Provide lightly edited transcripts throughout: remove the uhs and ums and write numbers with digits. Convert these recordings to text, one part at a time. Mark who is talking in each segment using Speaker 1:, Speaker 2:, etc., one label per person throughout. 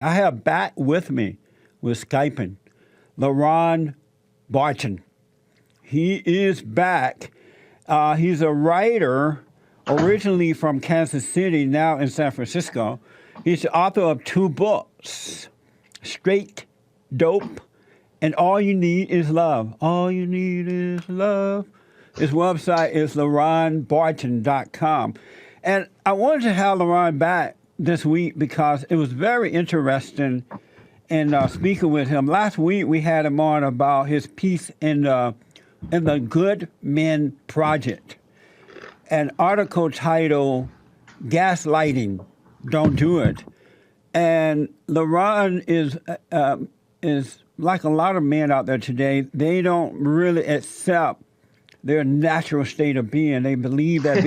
Speaker 1: I have back with me with Skyping LaRon Barton. He is back. He's a writer originally from Kansas City, now in San Francisco. He's the author of 2 books, Straight Dope and All You Need Is Love. All You Need Is Love. His website is LaRonBarton.com. And I wanted to have LaRon back this week because it was very interesting in speaking with him. Last week we had him on about his piece in the Good Men Project, an article titled "Gaslighting, Don't Do It." And LaRon is like a lot of men out there today. They don't really accept their natural state of being. They believe that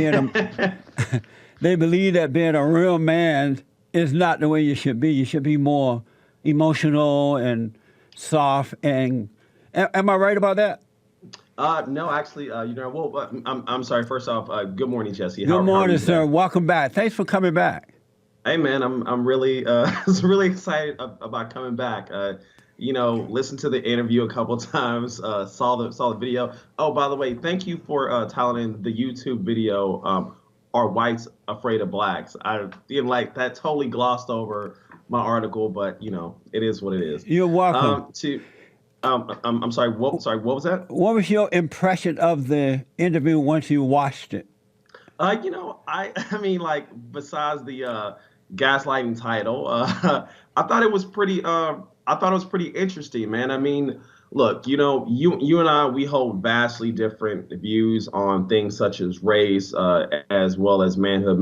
Speaker 1: being a real man is not the way you should be. You should be more emotional and soft. And am I right about that?
Speaker 2: No, actually, I'm sorry. First off, good morning, Jesse.
Speaker 1: Good morning, sir. Welcome back. Thanks for coming back.
Speaker 2: Hey, man, I'm really really excited about coming back. Listened to the interview a couple times. Saw the video. Oh, by the way, thank you for titling the YouTube video. Are whites afraid of blacks? I feel like that totally glossed over my article, but it is what it is.
Speaker 1: You're welcome.
Speaker 2: I'm sorry. What was that?
Speaker 1: What was your impression of the interview once you watched it?
Speaker 2: I mean, like, besides the gaslighting title, I thought it was pretty. I thought it was pretty interesting, man. I mean, look, you and I, we hold vastly different views on things such as race, as well as manhood,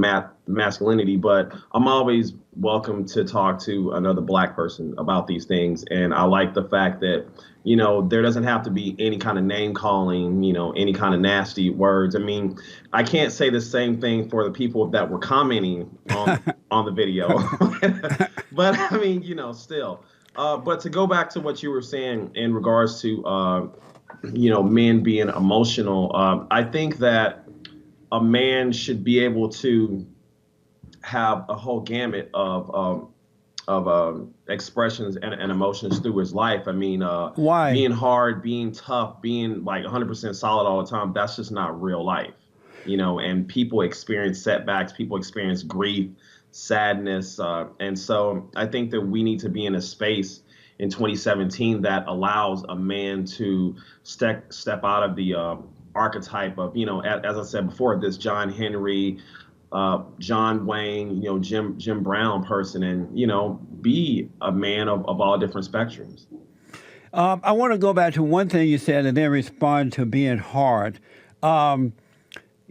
Speaker 2: masculinity. But I'm always welcome to talk to another black person about these things. And I like the fact that, there doesn't have to be any kind of name calling, any kind of nasty words. I mean, I can't say the same thing for the people that were commenting on the video. But I mean, still. But to go back to what you were saying in regards to, men being emotional, I think that a man should be able to have a whole gamut of expressions and emotions through his life. I mean,
Speaker 1: why?
Speaker 2: Being hard, being tough, being like 100% solid all the time, that's just not real life, and people experience setbacks, people experience grief, sadness. And so I think that we need to be in a space in 2017 that allows a man to step out of the archetype of, as I said before, this John Henry, John Wayne, Jim Brown person, and, be a man of all different spectrums.
Speaker 1: I want to go back to one thing you said and then respond to being hard.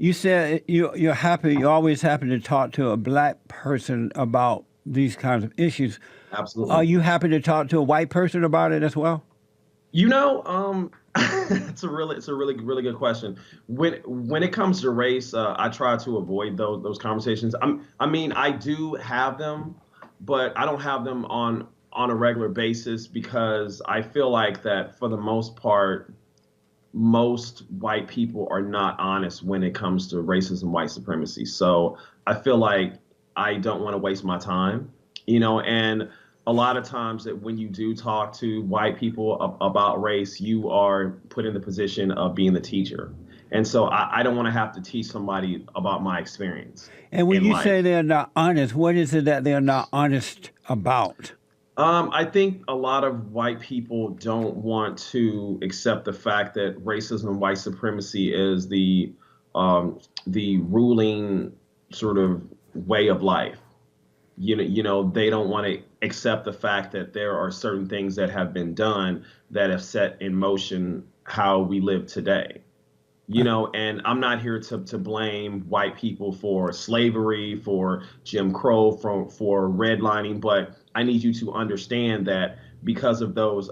Speaker 1: You said you're happy, you're always happy to talk to a black person about these kinds of issues.
Speaker 2: Absolutely.
Speaker 1: Are you happy to talk to a white person about it as well?
Speaker 2: It's a really good question. When it comes to race, I try to avoid those conversations. I mean, I do have them, but I don't have them on a regular basis because I feel like that for the most part, most white people are not honest when it comes to racism, white supremacy. So I feel like I don't want to waste my time, and a lot of times that when you do talk to white people about race, you are put in the position of being the teacher. And so I don't want to have to teach somebody about my experience.
Speaker 1: And when you say they're not honest, what is it that they're not honest about?
Speaker 2: I think a lot of white people don't want to accept the fact that racism and white supremacy is the ruling sort of way of life. They don't want to accept the fact that there are certain things that have been done that have set in motion how we live today. And I'm not here to blame white people for slavery, for Jim Crow, for redlining, but I need you to understand that because of those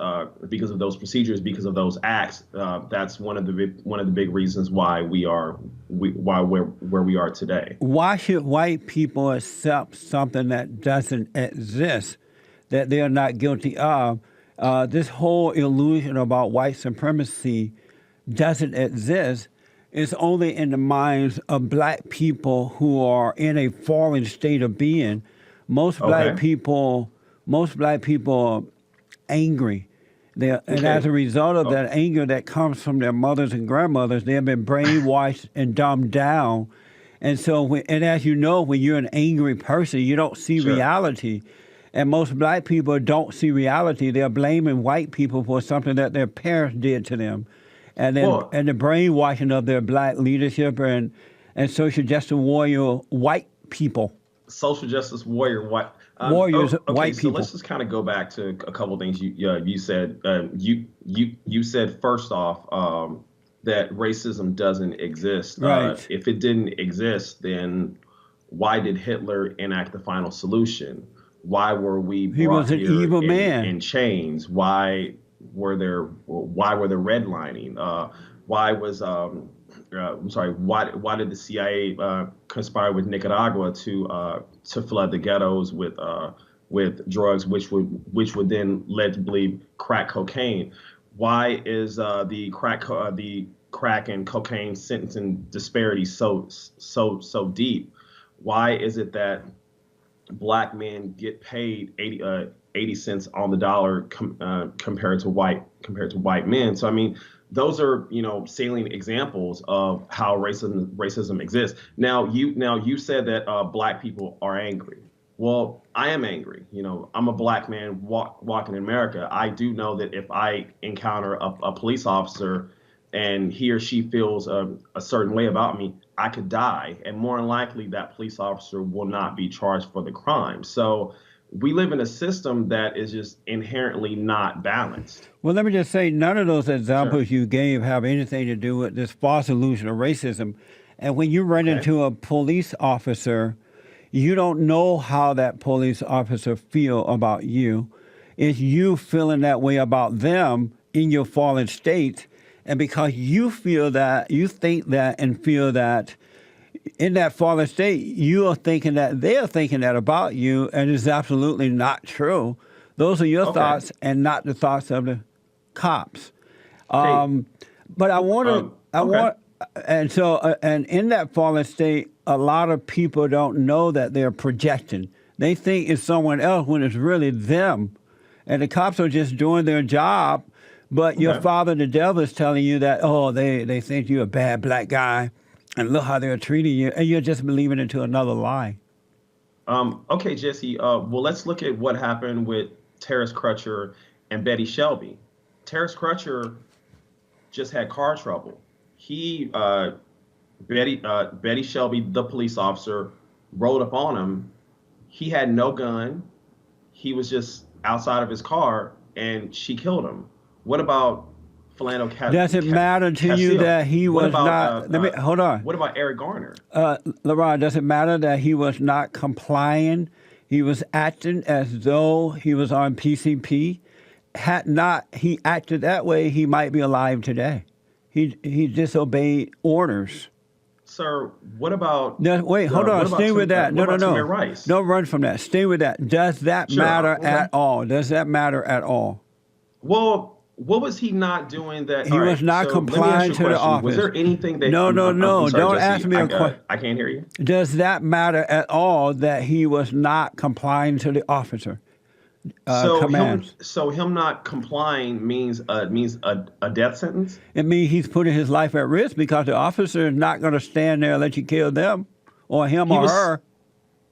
Speaker 2: procedures, because of those acts, that's one of the big reasons why we're where we are today.
Speaker 1: Why should white people accept something that doesn't exist, that they're not guilty of? This whole illusion about white supremacy doesn't exist. It's only in the minds of black people who are in a fallen state of being. Most black people most black people are angry. And
Speaker 2: Okay.
Speaker 1: as a result of
Speaker 2: Oh,
Speaker 1: that anger that comes from their mothers and grandmothers, they have been brainwashed and dumbed down. And so, and as you know, when you're an angry person, you don't see
Speaker 2: sure.
Speaker 1: reality. And most black people don't see reality. They're blaming white people for something that their parents did to them.
Speaker 2: Well,
Speaker 1: And the brainwashing of their black leadership and social justice warrior white people,
Speaker 2: social justice warrior. What?
Speaker 1: warriors,
Speaker 2: Okay.
Speaker 1: white
Speaker 2: So let's
Speaker 1: people.
Speaker 2: just kind of go back to a couple of things you said. You said first off that racism doesn't exist.
Speaker 1: Right.
Speaker 2: If it didn't exist, then why did Hitler enact the final solution? Why were we
Speaker 1: He was
Speaker 2: brought
Speaker 1: an
Speaker 2: here
Speaker 1: evil man.
Speaker 2: in chains? Why were there redlining? Why was I'm sorry. Why did the CIA conspire with Nicaragua to flood the ghettos with drugs, which would then lead to believe crack cocaine? Why is the crack and cocaine sentencing disparity so deep? Why is it that black men get paid 80 cents on the dollar compared to white men? So I mean, those are salient examples of how racism exists. Now you said that black people are angry. Well, I am angry. I'm a black man walking in America. I do know that if I encounter a police officer and he or she feels a certain way about me, I could die. And more than likely, that police officer will not be charged for the crime. So we live in a system that is just inherently not balanced.
Speaker 1: Well, let me just say, none of those
Speaker 2: Sure.
Speaker 1: examples you gave have anything to do with this false illusion of racism. And when you run
Speaker 2: Okay.
Speaker 1: into a police officer, you don't know how that police officer feel about you. It's you feeling that way about them in your fallen state. And because you feel that, you think that and feel that in that fallen state, you are thinking that they are thinking that about you, and it's absolutely not true. Those are your
Speaker 2: Okay.
Speaker 1: thoughts and not the thoughts of the cops.
Speaker 2: Hey.
Speaker 1: But I
Speaker 2: Okay.
Speaker 1: want, and so, and in that fallen state, a lot of people don't know that they're projecting. They think it's someone else when it's really them. And the cops are just doing their job, but your
Speaker 2: Okay.
Speaker 1: father, the devil, is telling you that, oh, they think you're a bad black guy, and look how they're treating you, and you're just believing into another lie.
Speaker 2: Okay, Jesse. Well, let's look at what happened with Terrence Crutcher and Betty Shelby. Terrence Crutcher just had car trouble. He Betty Shelby, the police officer, rolled up on him. He had no gun. He was just outside of his car, and she killed him. What about Philando
Speaker 1: Does it matter to you
Speaker 2: Castile?
Speaker 1: that he
Speaker 2: What
Speaker 1: was
Speaker 2: about
Speaker 1: not? Let me hold on.
Speaker 2: what about Eric Garner?
Speaker 1: LaRon, does it matter that he was not complying? He was acting as though he was on PCP. Had not he acted that way, he might be alive today. He disobeyed orders.
Speaker 2: Sir, what about
Speaker 1: No, wait, hold on.
Speaker 2: what about
Speaker 1: Stay with that.
Speaker 2: what
Speaker 1: No, no,
Speaker 2: about Tamir
Speaker 1: no.
Speaker 2: Rice?
Speaker 1: Don't run from that. Stay with that. Does that
Speaker 2: Sure.
Speaker 1: matter
Speaker 2: Okay.
Speaker 1: at all? Does that matter at all?
Speaker 2: Well, what was he not doing that?
Speaker 1: He
Speaker 2: All
Speaker 1: was
Speaker 2: right,
Speaker 1: not
Speaker 2: so let me ask
Speaker 1: complying
Speaker 2: you a
Speaker 1: to the
Speaker 2: question.
Speaker 1: office.
Speaker 2: Was there anything that
Speaker 1: No, no, no.
Speaker 2: I'm sorry,
Speaker 1: Don't
Speaker 2: Jesse,
Speaker 1: ask me a question.
Speaker 2: I can't hear you.
Speaker 1: Does that matter at all that he was not complying to the officer commands?
Speaker 2: Him not complying means a death sentence.
Speaker 1: It means he's putting his life at risk because the officer is not going to stand there and let you kill them or him
Speaker 2: He
Speaker 1: or
Speaker 2: was
Speaker 1: her.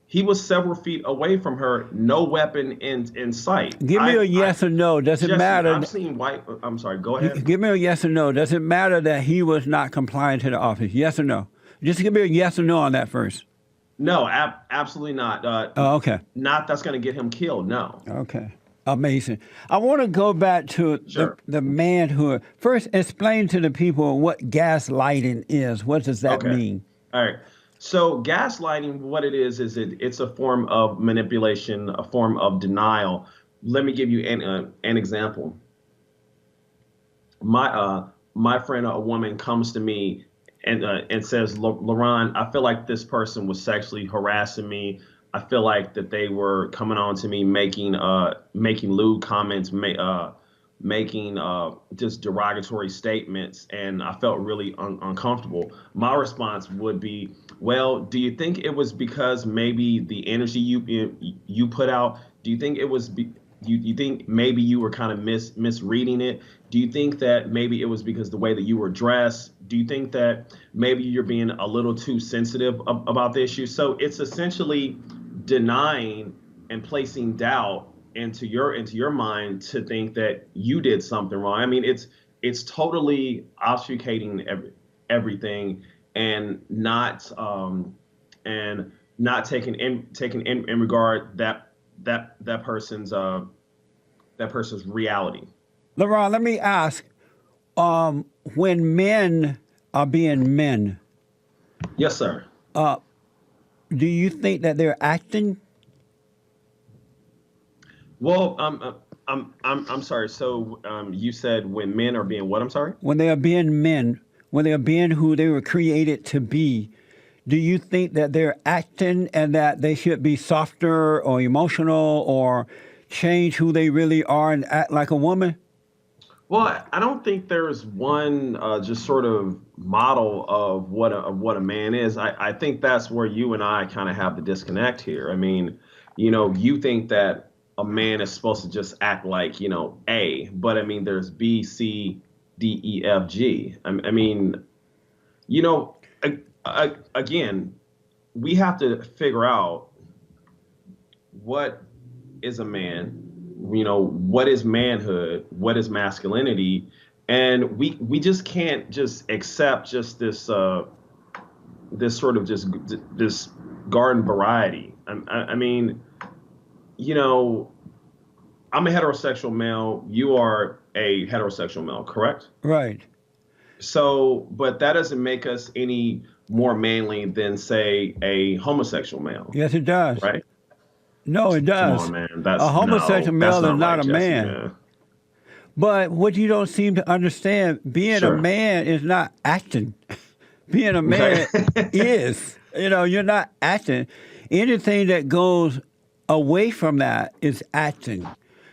Speaker 2: he was several feet away from her, no weapon in sight.
Speaker 1: Give me a yes or no. Does it
Speaker 2: Jesse,
Speaker 1: matter?
Speaker 2: I've seen white. I'm sorry. Go ahead.
Speaker 1: Give me a yes or no. Does it matter that he was not complying to the office? Yes or no? Just give me a yes or no on that first.
Speaker 2: No, absolutely not.
Speaker 1: Oh, okay.
Speaker 2: Not that's going to get him killed. No.
Speaker 1: Okay. Amazing. I want to go back to
Speaker 2: Sure.
Speaker 1: the man who first explain to the people what gaslighting is. What does that
Speaker 2: Okay.
Speaker 1: mean?
Speaker 2: All right. So gaslighting, what it is it's a form of manipulation, a form of denial. Let me give you an example. My friend, a woman, comes to me and says, LaRon, I feel like this person was sexually harassing me. I feel like that they were coming on to me making lewd comments, making just derogatory statements, and I felt really uncomfortable. My response would be, well, do you think it was because maybe the energy you put out Do you think it was? You think maybe you were kind of misreading it? Do you think that maybe it was because the way that you were dressed? Do you think that maybe you're being a little too sensitive about the issue? So it's essentially denying and placing doubt into your mind to think that you did something wrong. I mean, it's totally obfuscating everything and not taking in regard that person's reality.
Speaker 1: LaRon, let me ask, when men are being men,
Speaker 2: Yes, sir.
Speaker 1: do you think that they're acting?
Speaker 2: Well, I'm sorry. So you said when men are being what? I'm sorry.
Speaker 1: When they are being men, when they are being who they were created to be, do you think that they're acting and that they should be softer or emotional or change who they really are and act like a woman?
Speaker 2: Well, I don't think there's one just sort of model of what a man is. I think that's where you and I kind of have the disconnect here. I mean, you think that a man is supposed to just act like, A, but I mean, there's B, C, D, E, F, G. I mean, again, we have to figure out what is a man, what is manhood, what is masculinity, and we just can't just accept just this this sort of just this garden variety. I mean, I'm a heterosexual male. You are a heterosexual male, correct?
Speaker 1: Right.
Speaker 2: So, but that doesn't make us any more manly than, say, a homosexual male.
Speaker 1: Yes, it does.
Speaker 2: Right?
Speaker 1: No, it does.
Speaker 2: Come on, man.
Speaker 1: A homosexual male is not
Speaker 2: right,
Speaker 1: a
Speaker 2: Jesse,
Speaker 1: man. But what you don't seem to understand, being a man is not acting. Being a man is. You're not acting. Anything that goes away from that is acting.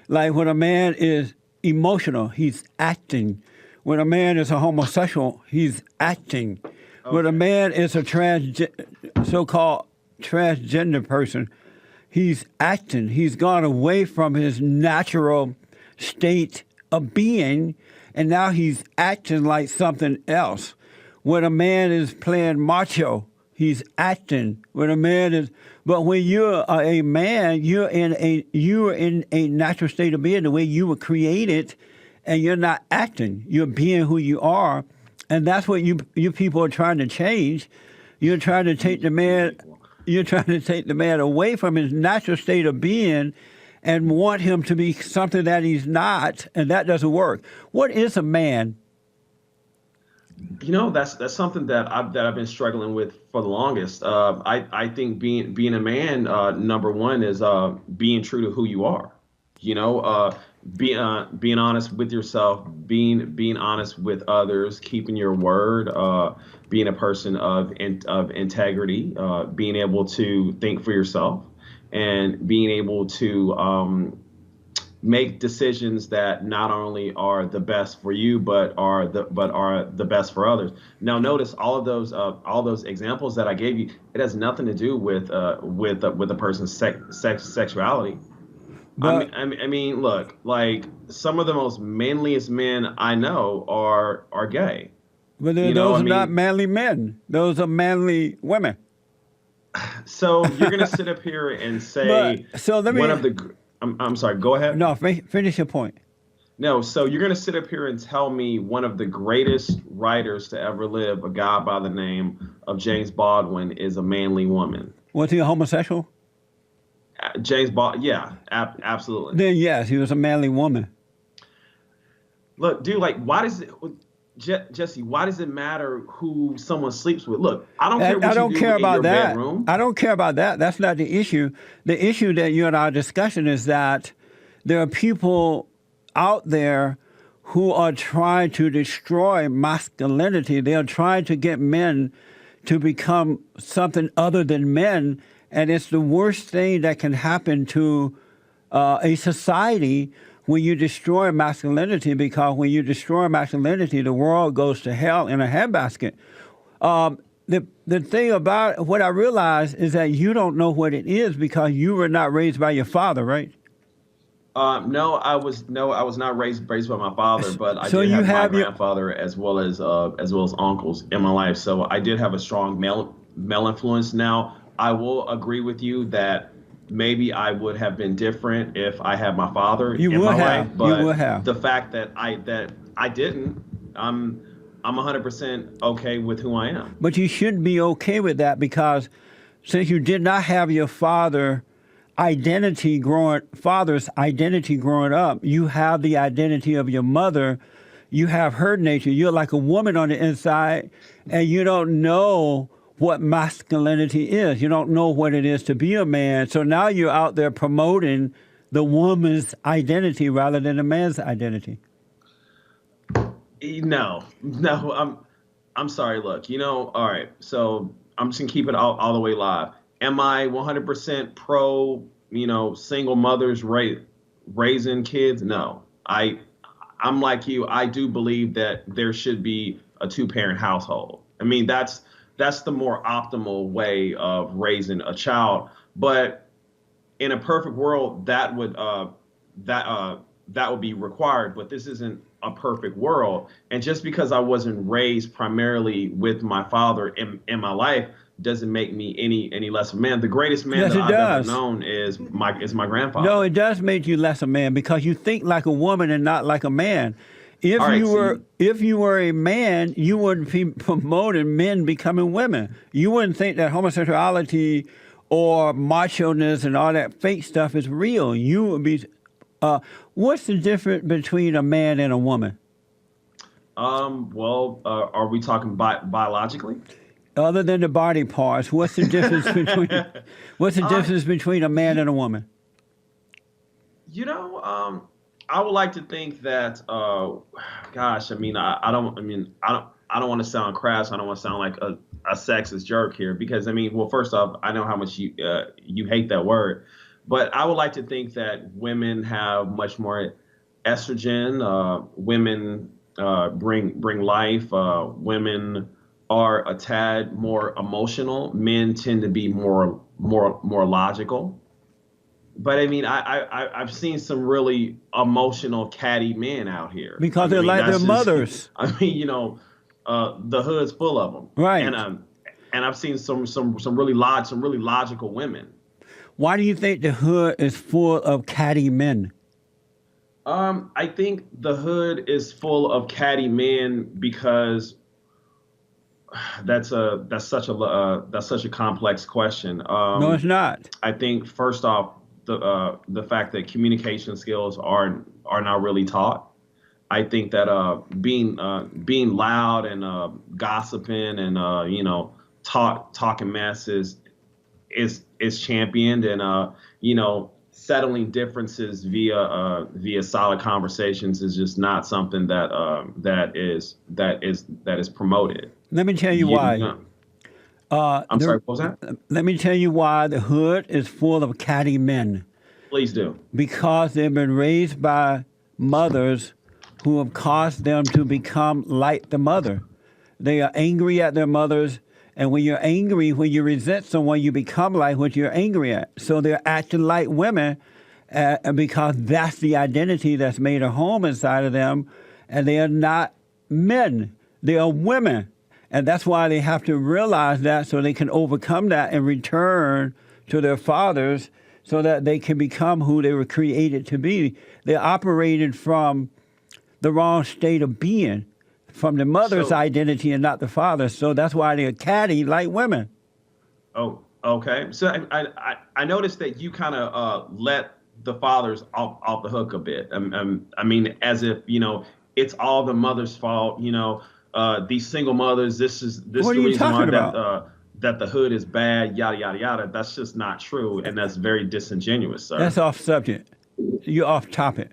Speaker 1: Like when a man is emotional, he's acting. When a man is a homosexual, he's acting. Okay. When a man is a so-called transgender person, he's acting. He's gone away from his natural state of being, and now he's acting like something else. When a man is playing macho, he's acting. When a man is, but when you're a man, you're in a natural state of being, the way you were created, and you're not acting. You're being who you are, and that's what you people are trying to change. You're trying to take the man. You're trying to take the man away from his natural state of being and want him to be something that he's not, and that doesn't work. What is a man?
Speaker 2: That's something that I've been struggling with for the longest. I think being a man, number one is being true to who you are. Being honest with yourself, being honest with others, keeping your word, being a person of integrity, being able to think for yourself, and being able to make decisions that not only are the best for you, but are the best for others. Now, notice all those examples that I gave you. It has nothing to do with a person's sexuality.
Speaker 1: But,
Speaker 2: I mean, look, like some of the most manliest men I know are gay.
Speaker 1: But those are not manly men. Those are manly women.
Speaker 2: So you're gonna sit up here and say I'm sorry. Go ahead.
Speaker 1: No, finish your point.
Speaker 2: No, so you're gonna sit up here and tell me one of the greatest writers to ever live, a guy by the name of James Baldwin, is a manly woman.
Speaker 1: Was he a homosexual?
Speaker 2: James Baldwin, yeah, absolutely.
Speaker 1: Then yes, he was a manly woman.
Speaker 2: Look, dude, like, why does it, Jesse? Why does it matter who someone sleeps with? Look, I don't care. I don't care about
Speaker 1: that.
Speaker 2: Bedroom.
Speaker 1: I don't care about that. That's not the issue. The issue that you and our discussion is that there are people out there who are trying to destroy masculinity. They are trying to get men to become something other than men. And it's the worst thing that can happen to a society when you destroy masculinity, because when you destroy masculinity, the world goes to hell in a handbasket. The thing about what I realize is that you don't know what it is because you were not raised by your father, right?
Speaker 2: No, I was not raised by my father, but I
Speaker 1: So
Speaker 2: did
Speaker 1: you
Speaker 2: have my
Speaker 1: have your
Speaker 2: grandfather as well as uncles in my life. So I did have a strong male influence. Now, I will agree with you that maybe I would have been different if I had my father
Speaker 1: you
Speaker 2: in my
Speaker 1: would
Speaker 2: life,
Speaker 1: have you would
Speaker 2: but
Speaker 1: have.
Speaker 2: the fact that I didn't, I'm I'm 100% okay with who I am.
Speaker 1: But you should be okay with that because since you did not have your father's identity growing up, you have the identity of your mother. You have her nature. You're like a woman on the inside, and you don't know what masculinity is. You don't know what it is to be a man. So now you're out there promoting the woman's identity rather than the man's identity.
Speaker 2: No, no, I'm sorry. Look, all right. So I'm just gonna keep it all the way live. Am I 100% pro, single mothers raising kids? No. I'm like you. I do believe that there should be a two-parent household. I mean, that's the more optimal way of raising a child. But in a perfect world, that that would be required, but this isn't a perfect world. And just because I wasn't raised primarily with my father in my life doesn't make me any less of a man. The greatest man
Speaker 1: Yes,
Speaker 2: that
Speaker 1: it
Speaker 2: I've ever
Speaker 1: does.
Speaker 2: known is my
Speaker 1: No,
Speaker 2: grandfather.
Speaker 1: it does make you less a man because you think like a woman and not like a man. If
Speaker 2: All right,
Speaker 1: you
Speaker 2: see,
Speaker 1: were if you were a man, you wouldn't be promoting men becoming women. You wouldn't think that homosexuality or macho-ness and all that fake stuff is real. You would be. What's the difference between a man and a woman,
Speaker 2: well, are we talking biologically?
Speaker 1: other than the body parts? What's the difference between what's the
Speaker 2: Uh,
Speaker 1: difference between a man
Speaker 2: you,
Speaker 1: and a woman?
Speaker 2: You know, I would like to think that, gosh, I mean, I don't want to sound crass. I don't want to sound like a sexist jerk here because, I mean, well, first off, I know how much you hate that word, but I would like to think that women have much more estrogen. Women bring life. Women are a tad more emotional. Men tend to be more logical. But I mean, I've seen some really emotional catty men out here.
Speaker 1: Because
Speaker 2: I
Speaker 1: they're
Speaker 2: mean,
Speaker 1: like their
Speaker 2: that's just,
Speaker 1: mothers,
Speaker 2: I mean, the hood's full of them, and
Speaker 1: right?
Speaker 2: and I've seen some really logical women.
Speaker 1: Why do you think the hood is full of catty men?
Speaker 2: I think the hood is full of catty men because that's such a complex question.
Speaker 1: No, it's not.
Speaker 2: I think first off, the fact that communication skills are not really taught. I think that being loud and gossiping and talking mess is championed, and settling differences via solid conversations is just not something that is promoted.
Speaker 1: Let me tell you
Speaker 2: You,
Speaker 1: why.
Speaker 2: you I'm sorry, what was that?
Speaker 1: Let me tell you why the hood is full of catty men.
Speaker 2: Please do.
Speaker 1: Because they've been raised by mothers who have caused them to become like the mother. They are angry at their mothers, and when you're angry, when you resent someone, you become like what you're angry at. So they're acting like women because that's the identity that's made a home inside of them, and they are not men. They are women. And that's why they have to realize that so they can overcome that and return to their fathers so that they can become who they were created to be. They're operated from the wrong state of being, from the mother's
Speaker 2: So,
Speaker 1: identity and not the father's. So that's why they're catty like women.
Speaker 2: oh, okay. So I noticed that you kind of let the fathers off the hook a bit. I mean, as if it's all the mother's fault. These single mothers. This is
Speaker 1: What are
Speaker 2: the
Speaker 1: you
Speaker 2: reason why
Speaker 1: talking about?
Speaker 2: that the hood is bad. Yada yada yada. That's just not true, and that's very disingenuous, sir.
Speaker 1: That's off subject. You're off topic.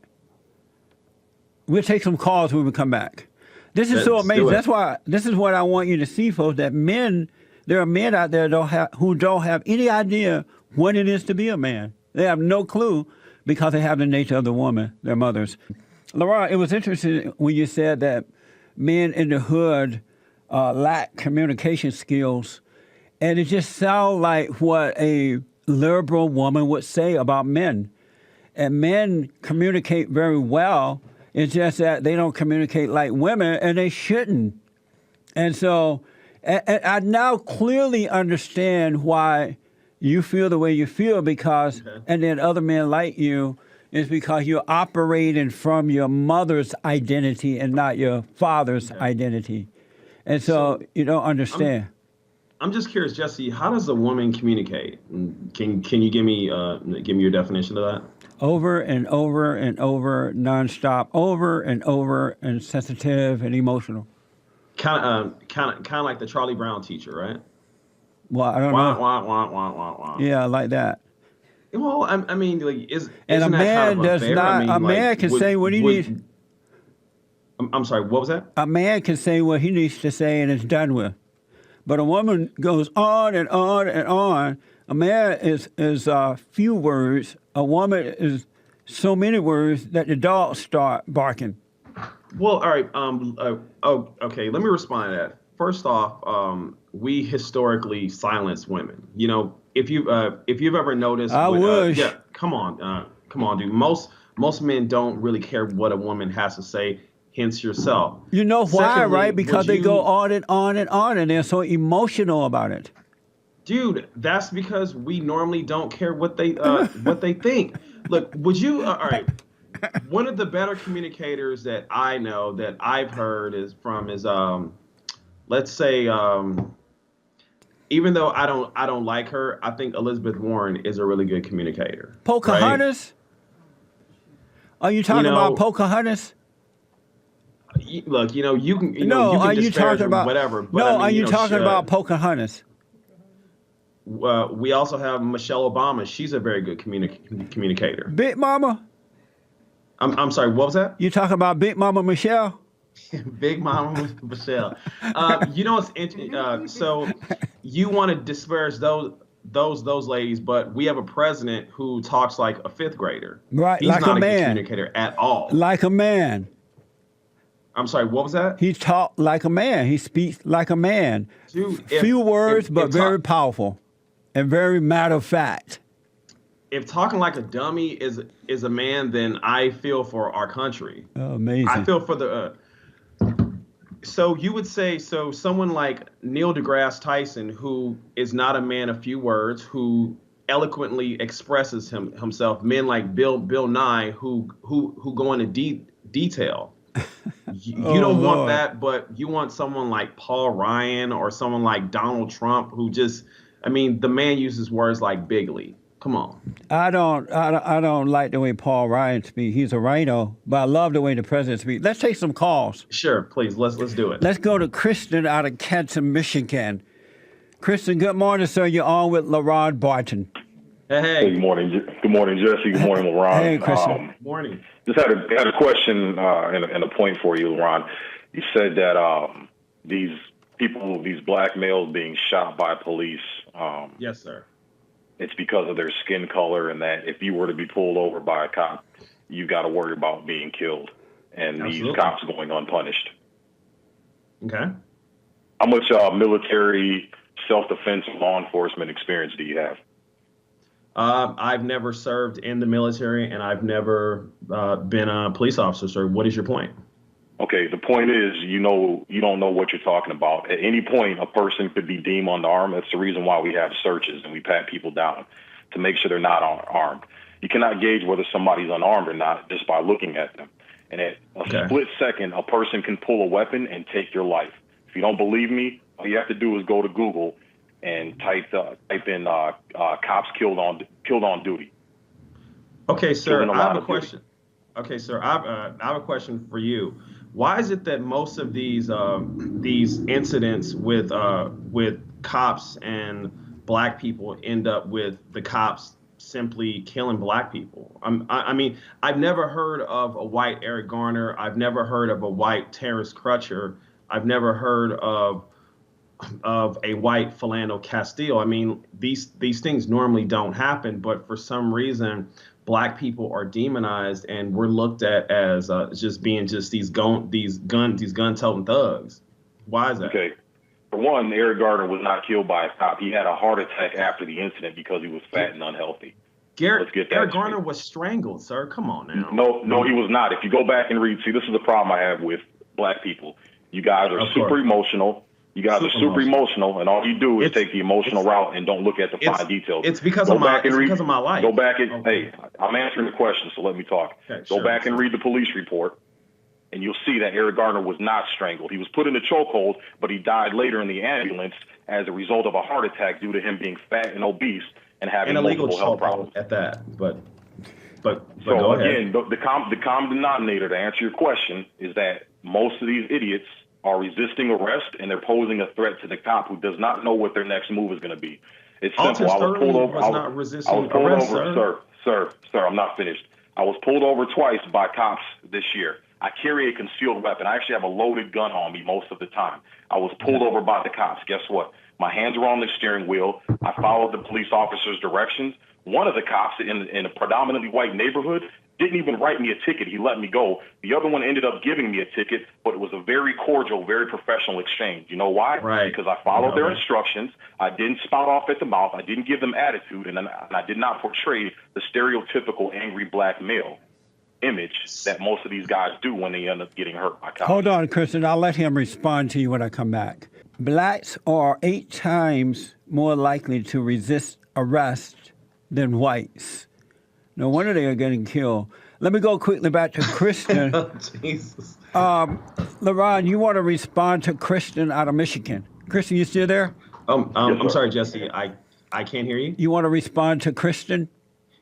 Speaker 1: We'll take some calls when we come back. This is so
Speaker 2: Let's
Speaker 1: amazing.
Speaker 2: do it.
Speaker 1: That's why this is what I want you to see, folks. That men, there are men out there who don't have any idea what it is to be a man. They have no clue because they have the nature of the woman, their mothers. LaRon, it was interesting when you said that men in the hood lack communication skills, and it just sounds like what a liberal woman would say about men. and men communicate very well. It's just that they don't communicate like women, and they shouldn't. And so I now clearly understand why you feel the way you feel because, and then other men like you, is because you're operating from your mother's identity and not your father's identity. And so you don't understand.
Speaker 2: I'm just curious, Jesse. How does a woman communicate? Can you give me your definition of that?
Speaker 1: Over and over and over, nonstop, over and sensitive and emotional.
Speaker 2: Kind of like the Charlie Brown teacher, right?
Speaker 1: Well, I don't
Speaker 2: Wah,
Speaker 1: know.
Speaker 2: wah, wah, wah, wah, wah.
Speaker 1: Yeah, like that.
Speaker 2: Well, I mean, like,
Speaker 1: And
Speaker 2: isn't
Speaker 1: a
Speaker 2: that
Speaker 1: man
Speaker 2: kind of
Speaker 1: does
Speaker 2: unfair?
Speaker 1: not.
Speaker 2: I mean,
Speaker 1: A man
Speaker 2: like,
Speaker 1: can say what he needs.
Speaker 2: I'm sorry, what was that?
Speaker 1: A man can say what he needs to say and it's done with. But a woman goes on and on and on. A man is few words. A woman is so many words that the dogs start barking.
Speaker 2: Well, all right. Okay. Let me respond to that. First off, we historically silence women. You know, if you've ever noticed,
Speaker 1: I wish.
Speaker 2: yeah, come on, dude. Most men don't really care what a woman has to say. Hence yourself.
Speaker 1: You know why,
Speaker 2: Secondly,
Speaker 1: right? Because they go on and on and on, and they're so emotional about it.
Speaker 2: Dude, that's because we normally don't care what they think. Look, would you? All right. One of the better communicators that I know that I've heard is let's say, even though I don't like her, I think Elizabeth Warren is a really good communicator.
Speaker 1: Pocahontas? Right? Are you talking about Pocahontas?
Speaker 2: Look, you can
Speaker 1: no,
Speaker 2: you can
Speaker 1: are you
Speaker 2: disparage
Speaker 1: talking about
Speaker 2: whatever. But
Speaker 1: no,
Speaker 2: I mean,
Speaker 1: are you talking about Pocahontas?
Speaker 2: We also have Michelle Obama. She's a very good communicator.
Speaker 1: Big Mama?
Speaker 2: I'm sorry, what was that?
Speaker 1: You talking about Big Mama Michelle?
Speaker 2: Big Mama Michelle. You know what's interesting? So you want to disparage those ladies, but we have a president who talks like a fifth grader.
Speaker 1: Right,
Speaker 2: he's
Speaker 1: like
Speaker 2: not
Speaker 1: a man.
Speaker 2: Good communicator at all.
Speaker 1: Like a man.
Speaker 2: I'm sorry, what was that?
Speaker 1: He talks like a man. He speaks like a man.
Speaker 2: Dude,
Speaker 1: few words, but very powerful and very matter of fact.
Speaker 2: If talking like a dummy is a man, then I feel for our country.
Speaker 1: Oh, amazing.
Speaker 2: I feel for the. So you would say someone like Neil deGrasse Tyson, who is not a man of few words, who eloquently expresses himself. Men like Bill Nye, who go into detail. You don't want that, but you want someone like Paul Ryan or someone like Donald Trump, who just, I mean, the man uses words like bigly. Come on.
Speaker 1: I don't like the way Paul Ryan speaks. He's a rhino, but I love the way the president speaks. Let's take some calls.
Speaker 2: Sure, please. Let's do it.
Speaker 1: Let's go to Kristen out of Catty, Michigan. Kristen, good morning, sir. You're on with LaRon Barton.
Speaker 2: Hey.
Speaker 3: Good morning. Good morning, Jesse. Good morning, LaRon.
Speaker 1: Hey, Kristen.
Speaker 2: Morning.
Speaker 3: Just had a question and a point for you, LaRon. You said that these black males being shot by police.
Speaker 2: Yes, sir.
Speaker 3: It's because of their skin color, and that if you were to be pulled over by a cop, you got to worry about being killed, and Absolutely. These cops going unpunished.
Speaker 2: Okay.
Speaker 3: How much military self-defense law enforcement experience do you have?
Speaker 2: I've never served in the military, and I've never been a police officer, sir. What is your point? Okay,
Speaker 3: the point is, you don't know what you're talking about. At any point, a person could be deemed unarmed. That's the reason why we have searches and we pat people down to make sure they're not armed. You cannot gauge whether somebody's unarmed or not just by looking at them. And at a split second, a person can pull a weapon and take your life. If you don't believe me, all you have to do is go to Google and type in cops killed on duty.
Speaker 2: Okay, sir, I have a question. Okay, sir, I have a question for you. Why is it that most of these incidents with cops and black people end up with the cops simply killing black people? I mean, I've never heard of a white Eric Garner. I've never heard of a white Terrence Crutcher. I've never heard of a white Philando Castile. I mean, these things normally don't happen, but for some reason, black people are demonized and we're looked at as just being just these gun-toting thugs. Why is that?
Speaker 3: Okay. For one, Eric Garner was not killed by a cop. He had a heart attack after the incident because he was fat and unhealthy.
Speaker 2: Garrett,
Speaker 3: Let's get that
Speaker 2: Eric
Speaker 3: straight.
Speaker 2: Garner was strangled, sir. Come on now.
Speaker 3: No, he was not. If you go back and read, see, this is the problem I have with black people. You guys are super emotional. You guys are super emotional, and all you do is take the emotional route and don't look at the fine details.
Speaker 2: It's because of my life.
Speaker 3: Go back and hey, I'm answering the question, so let me talk.
Speaker 2: Okay,
Speaker 3: go back and read the police report, and you'll see that Eric Garner was not strangled. He was put in a chokehold, but he died later in the ambulance as a result of a heart attack due to him being fat and obese and having multiple health problems.
Speaker 2: At that, but
Speaker 3: so
Speaker 2: go
Speaker 3: again, the common denominator to answer your question is that most of these idiots are resisting arrest and they're posing a threat to the cop who does not know what their next move is going to be. It's simple. I was pulled over. Sir, I'm not finished. I was pulled over twice by cops this year. I carry a concealed weapon. I actually have a loaded gun on me most of the time. I was pulled over by the cops. Guess what? My hands were on the steering wheel. I followed the police officer's directions. One of the cops in a predominantly white neighborhood didn't even write me a ticket. He let me go. The other one ended up giving me a ticket, but it was a very cordial, very professional exchange. You know why?
Speaker 2: Right.
Speaker 3: Because I followed their instructions. I didn't spout off at the mouth. I didn't give them attitude, and I did not portray the stereotypical angry black male image that most of these guys do when they end up getting hurt by cops.
Speaker 1: Hold on, Kristen. I'll let him respond to you when I come back. Blacks are 8 times more likely to resist arrest than whites. No wonder they are getting killed. Let me go quickly back to Kristen.
Speaker 2: Jesus.
Speaker 1: LaRon, you want to respond to Kristen out of Michigan. Kristen, you still there?
Speaker 2: I'm sorry, Jesse. I can't hear you.
Speaker 1: You want to respond to Kristen?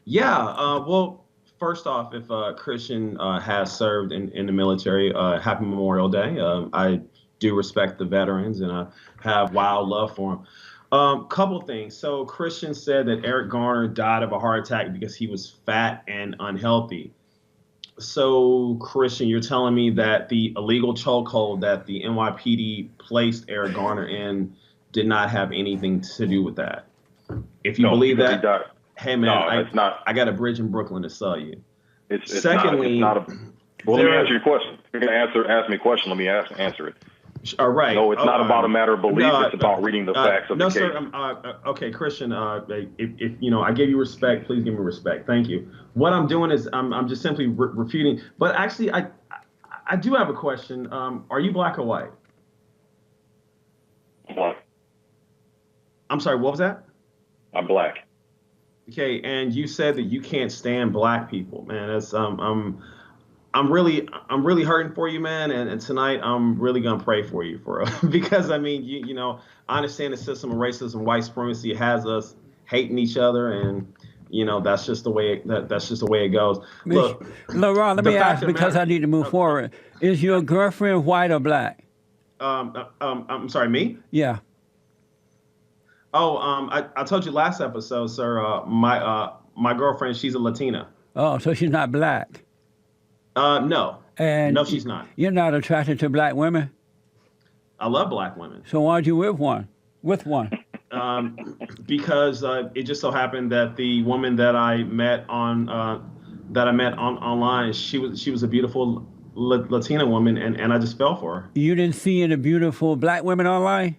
Speaker 2: Yeah. Well, first off, if Christian has served in the military, happy Memorial Day. I do respect the veterans, and I have wild love for them. Couple things. So Christian said that Eric Garner died of a heart attack because he was fat and unhealthy. So Christian, you're telling me that the illegal chokehold that the NYPD placed Eric Garner in did not have anything to do with that? If you believe that, hey man,
Speaker 3: it's not.
Speaker 2: I got a bridge in Brooklyn to sell you.
Speaker 3: Secondly, let me answer your question. You're gonna ask me a question. Let me answer it.
Speaker 2: All right.
Speaker 3: No, it's not about a matter of belief. It's about reading the facts of the case.
Speaker 2: No, sir. Okay, Christian. If I gave you respect, please give me respect. Thank you. What I'm doing is I'm just simply refuting. But actually, I do have a question. Are you black or white?
Speaker 3: Black.
Speaker 2: I'm sorry. What was that?
Speaker 3: I'm black.
Speaker 2: Okay, and you said that you can't stand black people, man. That's I'm really hurting for you, man. And tonight I'm really gonna pray for you because I mean, you know, I understand the system of racism, white supremacy has us hating each other, and you know that's just the way it goes. Look,
Speaker 1: LaRon, let me ask because I need to move forward. Is your girlfriend white or black?
Speaker 2: I'm sorry, me?
Speaker 1: Yeah.
Speaker 2: Oh, I told you last episode, sir. My girlfriend, she's a Latina.
Speaker 1: Oh, so she's not black.
Speaker 2: No.
Speaker 1: And
Speaker 2: no, she's not.
Speaker 1: You're not attracted to black women?
Speaker 2: I love black women.
Speaker 1: So why'd you with one?
Speaker 2: Because it just so happened that the woman that I met online, she was a beautiful Latina woman, and I just fell for her.
Speaker 1: You didn't see any beautiful black women online?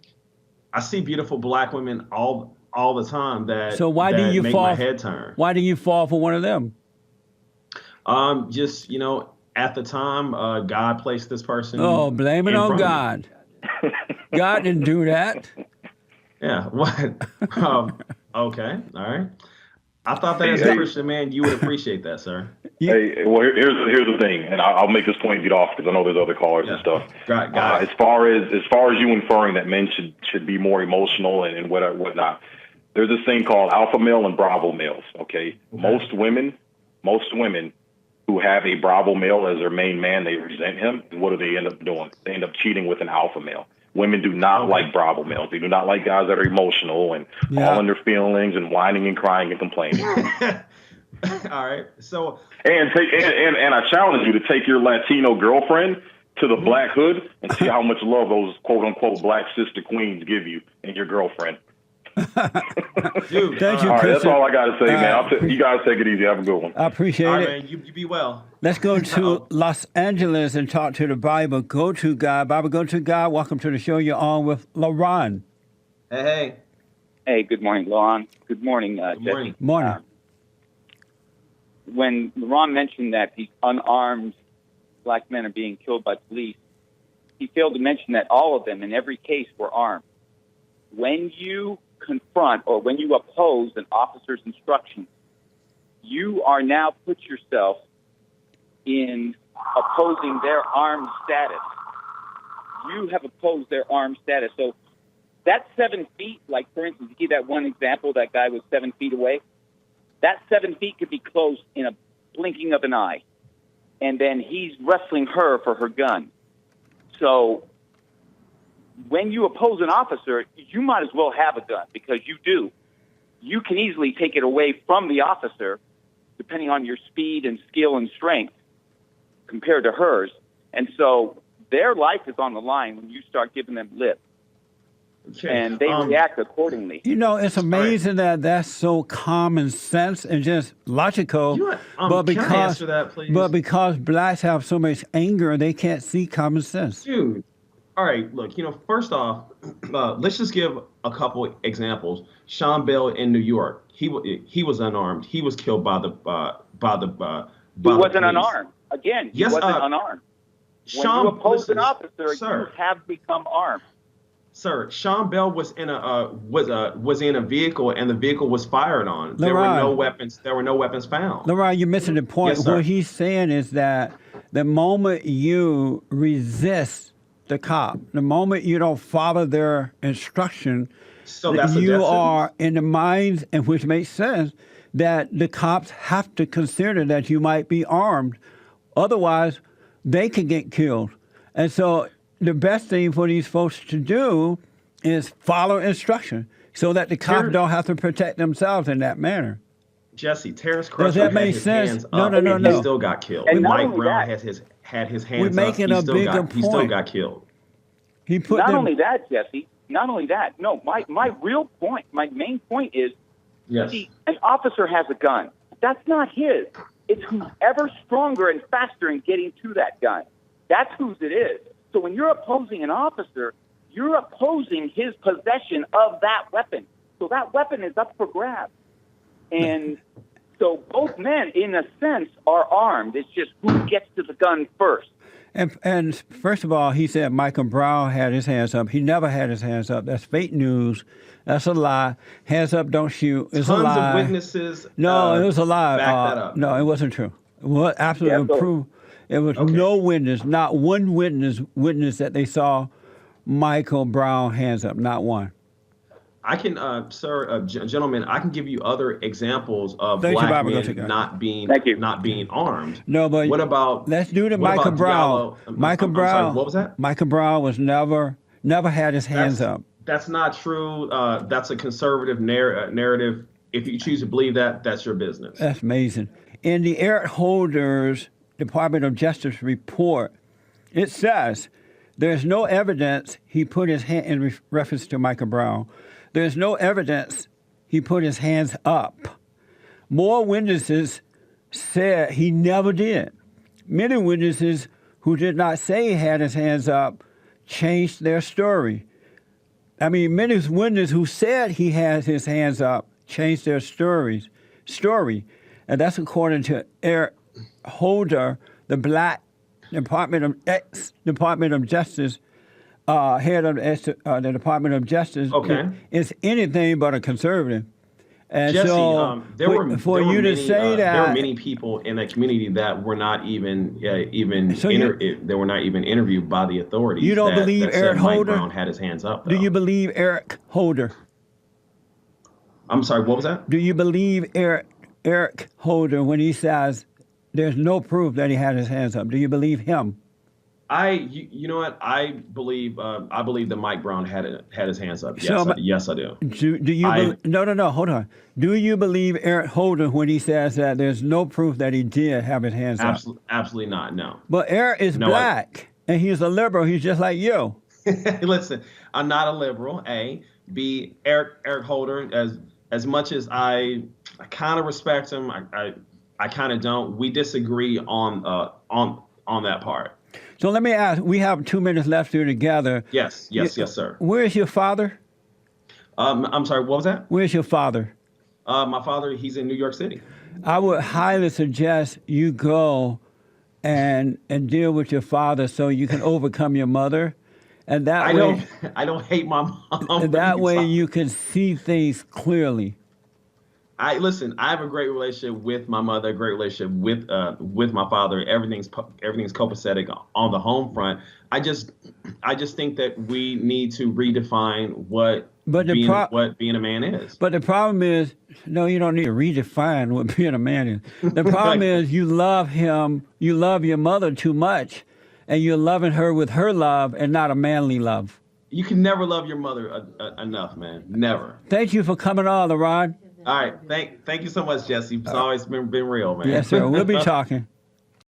Speaker 2: I see beautiful black women all the time
Speaker 1: so why do you
Speaker 2: make
Speaker 1: fall,
Speaker 2: my head turn.
Speaker 1: Why do you fall for one of them?
Speaker 2: Just, you know, at the time, God placed this person.
Speaker 1: Oh, blame it on God. God didn't do that.
Speaker 2: Yeah. What? Okay. All right. I thought that as a Christian man, you would appreciate that, sir.
Speaker 3: Hey, well, here's the thing, and I'll make this point and get off because I know there's other callers and stuff. As far as you inferring that men should be more emotional and whatnot, there's this thing called alpha male and bravo males. Okay, most women who have a bravo male as their main man, they resent him. And what do they end up doing? They end up cheating with an alpha male. Women do not like bravo males. They do not like guys that are emotional and all in their feelings and whining and crying and complaining.
Speaker 2: All right. So
Speaker 3: and I challenge you to take your Latino girlfriend to the black hood and see how much love those quote unquote black sister queens give you and your girlfriend.
Speaker 2: Dude,
Speaker 1: thank you,
Speaker 3: all right,
Speaker 1: Christian.
Speaker 3: that's all I got to say, man. You guys take it easy. Have a good one.
Speaker 1: I appreciate it.
Speaker 2: Man, you be well.
Speaker 1: Let's go to Los Angeles and talk to the Bible go-to guy. Bible go-to guy, welcome to the show. You're on with LaRon.
Speaker 2: Hey.
Speaker 4: Hey, good morning, LaRon. Good morning,
Speaker 2: Good
Speaker 4: Jesse.
Speaker 2: morning.
Speaker 4: when LaRon mentioned that these unarmed black men are being killed by police, he failed to mention that all of them in every case were armed. When you confront or when you oppose an officer's instructions, you are now put yourself in opposing their armed status. You have opposed their armed status. So that 7 feet, like for instance, to give that one example, that guy was 7 feet away. That 7 feet could be closed in a blinking of an eye. And then he's wrestling her for her gun. So when you oppose an officer, you might as well have a gun, because you do. You can easily take it away from the officer, depending on your speed and skill and strength compared to hers. And so their life is on the line when you start giving them lip.
Speaker 2: Okay.
Speaker 4: And they react accordingly.
Speaker 1: You know, it's amazing that that's so common sense and just logical.
Speaker 2: You know what?
Speaker 1: but
Speaker 2: Can I answer that, please?
Speaker 1: But because blacks have so much anger, they can't see common sense.
Speaker 2: Dude, all right, look, first off, let's just give a couple examples. Sean Bell in New York, he was unarmed. He was killed by the
Speaker 4: He wasn't unarmed. Again, he wasn't unarmed. When you oppose an officer, you have become armed.
Speaker 2: Sir, Sean Bell was in a vehicle, and the vehicle was fired on. There were no weapons. There were no weapons found.
Speaker 1: LaRon, you're missing the point.
Speaker 2: Yes, sir.
Speaker 1: What he's saying is that the moment you resist the cop, the moment you don't follow their instruction,
Speaker 2: So that's a
Speaker 1: you
Speaker 2: death
Speaker 1: are in the minds, and which makes sense, that the cops have to consider that you might be armed. Otherwise, they could get killed. And so the best thing for these folks to do is follow instruction so that the cops don't have to protect themselves in that manner.
Speaker 2: Jesse, Terrence
Speaker 1: Does that
Speaker 2: Crutchfield had
Speaker 1: make
Speaker 2: his
Speaker 1: sense?
Speaker 2: hands
Speaker 1: No,
Speaker 2: up,
Speaker 1: no, no,
Speaker 2: and
Speaker 1: no.
Speaker 2: he still got killed.
Speaker 4: And not
Speaker 2: Mike
Speaker 4: only
Speaker 2: Brown
Speaker 4: that-
Speaker 2: had his hands
Speaker 1: We're
Speaker 2: up.
Speaker 1: making a bigger
Speaker 2: He still
Speaker 1: point.
Speaker 2: got killed.
Speaker 1: He put
Speaker 4: Not
Speaker 1: them,
Speaker 4: only that, Jesse, not only that. No, my real point, my main point is,
Speaker 2: Yes.
Speaker 4: see, an officer has a gun. That's not his. It's whoever stronger and faster in getting to that gun. That's whose it is. So when you're opposing an officer, you're opposing his possession of that weapon. So that weapon is up for grabs. And so both men, in a sense, are armed. It's just who gets to the gun first.
Speaker 1: and first of all, he said Michael Brown had his hands up. He never had his hands up. That's fake news. That's a lie. Hands up, don't shoot. It's a lie.
Speaker 2: Tons of witnesses.
Speaker 1: No, it was a lie.
Speaker 2: Back that up.
Speaker 1: No, it wasn't true. Well, absolutely
Speaker 4: Yeah, so-
Speaker 1: proof. It was no witness, not one witness that they saw Michael Brown hands up, not one.
Speaker 2: I can, sir, gentlemen, I can give you other examples of
Speaker 1: Thank you,
Speaker 2: black
Speaker 1: Barbara. Go
Speaker 2: men
Speaker 1: take care.
Speaker 2: not being
Speaker 4: Thank you.
Speaker 2: armed.
Speaker 1: No, but
Speaker 2: what about?
Speaker 1: let's do the
Speaker 2: what
Speaker 1: Michael
Speaker 2: about
Speaker 1: Brown.
Speaker 2: Diallo?
Speaker 1: Michael
Speaker 2: I'm
Speaker 1: Brown.
Speaker 2: sorry, what was that?
Speaker 1: Michael Brown was never had his hands up.
Speaker 2: That's not true. That's a conservative narrative. If you choose to believe that, that's your business.
Speaker 1: That's amazing. In the Eric Holder's Department of Justice report, it says there's no evidence he put his hand, in reference to Michael Brown, there's no evidence he put his hands up. More witnesses said he never did. Many witnesses who did not say he had his hands up changed their story. I mean, many witnesses who said he had his hands up changed their story. And that's according to Eric Holder, the black Department of Justice, head of the Department of Justice.
Speaker 2: Okay.
Speaker 1: Is anything but a conservative. And
Speaker 2: Jesse,
Speaker 1: so
Speaker 2: there were
Speaker 1: that
Speaker 2: many people in that community that were not even
Speaker 1: So
Speaker 2: they were not even interviewed by the authorities.
Speaker 1: You don't believe
Speaker 2: that said
Speaker 1: Eric
Speaker 2: Mike
Speaker 1: Holder?
Speaker 2: Brown had his hands up.
Speaker 1: Do
Speaker 2: though.
Speaker 1: you believe Eric Holder?
Speaker 2: I'm sorry. What was that?
Speaker 1: Do you believe Eric Holder when he says there's no proof that he had his hands up? Do you believe him?
Speaker 2: You know what? I believe that Mike Brown had his hands up. Yes,
Speaker 1: So,
Speaker 2: yes, I do.
Speaker 1: Do you? No. Hold on. Do you believe Eric Holder when he says that there's no proof that he did have his hands up?
Speaker 2: Absolutely not. No.
Speaker 1: But Eric is black, and he's a liberal. He's just like you.
Speaker 2: Listen, I'm not a liberal. A. B. Eric Holder, as much as I kind of respect him, I kind of don't. We disagree on that part.
Speaker 1: So let me ask. We have 2 minutes left here together.
Speaker 2: Yes, sir.
Speaker 1: Where is your father?
Speaker 2: I'm sorry. What was that?
Speaker 1: Where's your father?
Speaker 2: My father, he's in New York City.
Speaker 1: I would highly suggest you go and deal with your father so you can overcome your mother. And that
Speaker 2: I don't hate my mom.
Speaker 1: That way you can see things clearly.
Speaker 2: Listen. I have a great relationship with my mother, a great relationship with my father. Everything's copacetic on the home front. I just think that we need to redefine what being a man is.
Speaker 1: But the problem is, no, you don't need to redefine what being a man is. The problem is you love him, you love your mother too much, and you're loving her with her love and not a manly love.
Speaker 2: You can never love your mother enough, man. Never.
Speaker 1: Thank you for coming on, LaRon.
Speaker 2: All right. Thank you so much, Jesse. It's always been real, man.
Speaker 1: Yes, sir. We'll be talking.